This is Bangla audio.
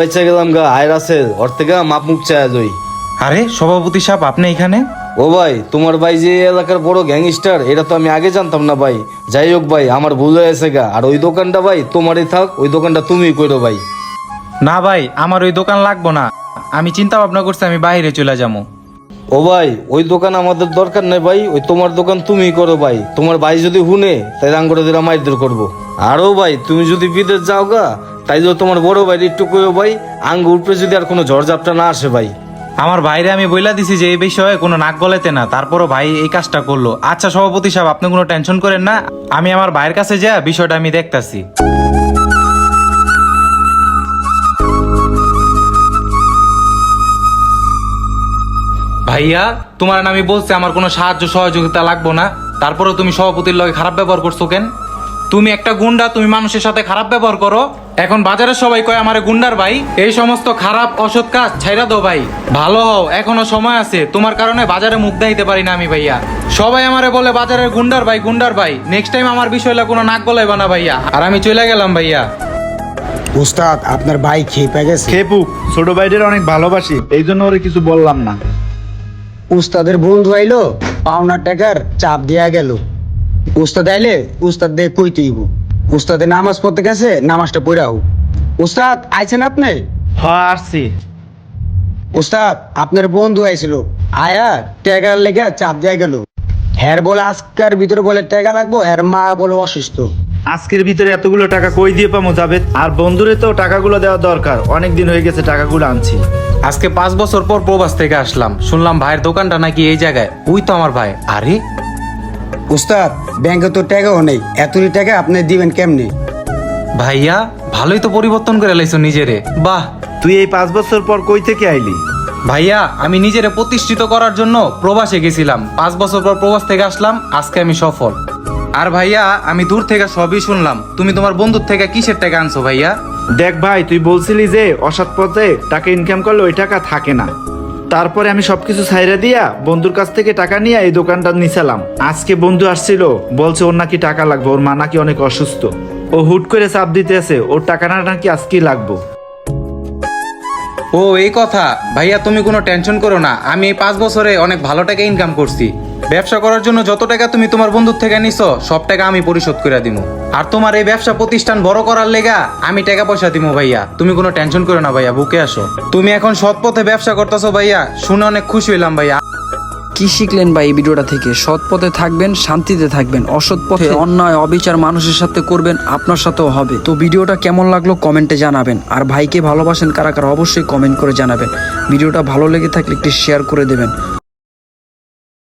পয়সা গেলাম গা আয়ের আছে ওর থেকে মাপ মুখ চায় যাই। আরে সভাপতি সাহেব, আপনি এখানে? ও ভাই, তোমার ভাই যে এলাকার বড় গ্যাংস্টার, এটা তো আমি আগে জানতাম না ভাই। যাই হোক ভাই, আমার ভুল হয়েছে গা। আর ওই দোকানটা ভাই তোমারই থাক, ওই দোকানটা তুমিই করো ভাই। না ভাই, আমার ওই দোকান লাগবো না। আমি চিন্তা ভাবনা করছি আমি বাইরে চলে যাবো। ও ভাই, ওই দোকান আমাদের দরকার নেই ভাই, ওই তোমার দোকান তুমিই করো ভাই। তোমার ভাই যদি হুনে তাই আঙ্গুরে দিরা মাইরদের করবো। আরও ভাই, তুমি যদি বিদেশ যাও গা, তাই যদি তোমার বড় ভাই একটু কইও ভাই, আঙ্গুর উপরে যদি আর কোনো ঝড়ঝাপটা না আসে ভাই। আমার ভাইরে আমি বইলা দিছি যে এই বিষয়ে কোনো নাক গলাইতে না, তারপরও ভাই এই কাজটা করলো। আচ্ছা সভাপতি সাহেব, আপনি কোনো টেনশন করেন না, আমি আমার ভাইয়ের কাছে যা বিষয়টা আমি দেখতাছি। ভাইয়া, তোমার আমি বলছি আমার কোনো সাহায্য সহযোগিতা লাগবো না, তারপরেও তুমি সভাপতির লগে খারাপ ব্যবহার করছো কেন? তুমি একটা গুন্ডা, তুমি মানুষের সাথে খারাপ ব্যবহার করো। এখন বাজারের সবাই কয় আমারে গুন্ডার ভাই। এই সমস্ত খারাপ অসৎ কাজ ছাইরা দাও ভাই, ভালো হও, এখনো সময় আছে। তোমার কারণে বাজারে মুখ দেখাইতে পারি না আমি ভাইয়া। সবাই আমারে বলে বাজারের গুন্ডার ভাই, গুন্ডার ভাই। নেক্সট টাইম আমার বিষয়টা কোনো নাক গলাইবা না ভাইয়া। আর আমি চলে গেলাম ভাইয়া। উস্তাদ, আপনার ভাই খেপে গেছে। খেপুক, ছোট ভাইদের অনেক ভালোবাসি, এই জন্য ওরে কিছু বললাম না। উস্তাদের বন্ধু আইলো, পাওনার টাকার চাপ দিয়া গেল। উস্তাদ আইলে উস্তাদ দিয়ে কই তুইব। উস্তাদে নামাজ পড়তে গেছে, নামাজটা পড়াও। উস্তাদ আইছেন আপনি? হ্যাঁ, আসছি। উস্তাদ, আপনার বন্ধু আইছিল, আয়া টাকার লেগে চাপ দিয়া গেল। হ্যার বলে আজকার ভিতরে বলে টাকা লাগবো, হ্যার মা বলে অসুস্থ। আজকের ভিতরে এতগুলো টাকা কই দিয়ে পাবো জাবেদ? আর বন্ধুরে তো টাকাগুলো দেওয়া দরকার, অনেক দিন হয়ে গেছে টাকাগুলো আনছি। আজকে 5 বছর পর প্রবাস থেকে আসলাম, শুনলাম ভাইয়ের দোকানটা নাকি এই জায়গায়। ওই তো আমার ভাই। আরে উস্তাদ, ব্যাংকে তো টাকাও নেই, এতই টাকা আপনি দিবেন কেমনে? ভাইয়া, ভালোই তো পরিবর্তন করে লাইছো নিজেরে, বাহ। তুই এই 5 বছর পর কই থেকে আইলি? ভাইয়া, আমি নিজেরে প্রতিষ্ঠিত করার জন্য প্রবাসে গেছিলাম। 5 বছর পর প্রবাস থেকে আসলাম, আজকে আমি সফল। আর ভাইয়া, আমি দূর থেকে সবই শুনলাম। তুমি তোমার বন্ধুর থেকে কিসের টাকা আনছো ভাইয়া? দেখ ভাই, তুই বলছিলি যে অসৎ পথে টাকা ইনকাম করলে ওই টাকা থাকে না। তারপরে আমি সবকিছু ছাইরা দিয়া বন্ধুর কাছ থেকে টাকা নিয়ে এই দোকানটা নিছিলাম। আজকে বন্ধু আসছিল, বলছে ওর নাকি টাকা লাগবে, ওর মা নাকি অনেক অসুস্থ। ও হুট করে চাপ দিতেছে, ওর টাকাটা নাকি আজকেই লাগবে। ও এই কথা। ভাইয়া তুমি কোনো টেনশন করো না, আমি এই 5 বছরে অনেক ভালো টাকা ইনকাম করছি। ব্যবসা করার জন্য যত টাকা তুমি তোমার বন্ধুর থেকে নিছো, সব টাকা আমি পরিশোধ করে দিব। আর তোমার এই ব্যবসা প্রতিষ্ঠান বড় করার লেগা আমি টাকা পয়সা দিব ভাইয়া। তুমি কোনো টেনশন করো না ভাইয়া, বুকে আসো। তুমি এখন সৎ পথে ব্যবসা করতেছো ভাইয়া, শুনে অনেক খুশি হইলাম ভাইয়া। কি শিখলেন ভাই এই ভিডিওটা থেকে? সৎ পথে থাকবেন, শান্তিতে থাকবেন। অসৎ পথে অন্যায় অবিচার মানুষের সাথে করবেন, আপনার সাথেও হবে। তো ভিডিওটা কেমন লাগলো কমেন্টে জানাবেন। আর ভাইকে ভালোবাসেন কারা কারা অবশ্যই কমেন্ট করে জানাবেন। ভিডিওটা ভালো লেগে থাকলে একটু শেয়ার করে দেবেন।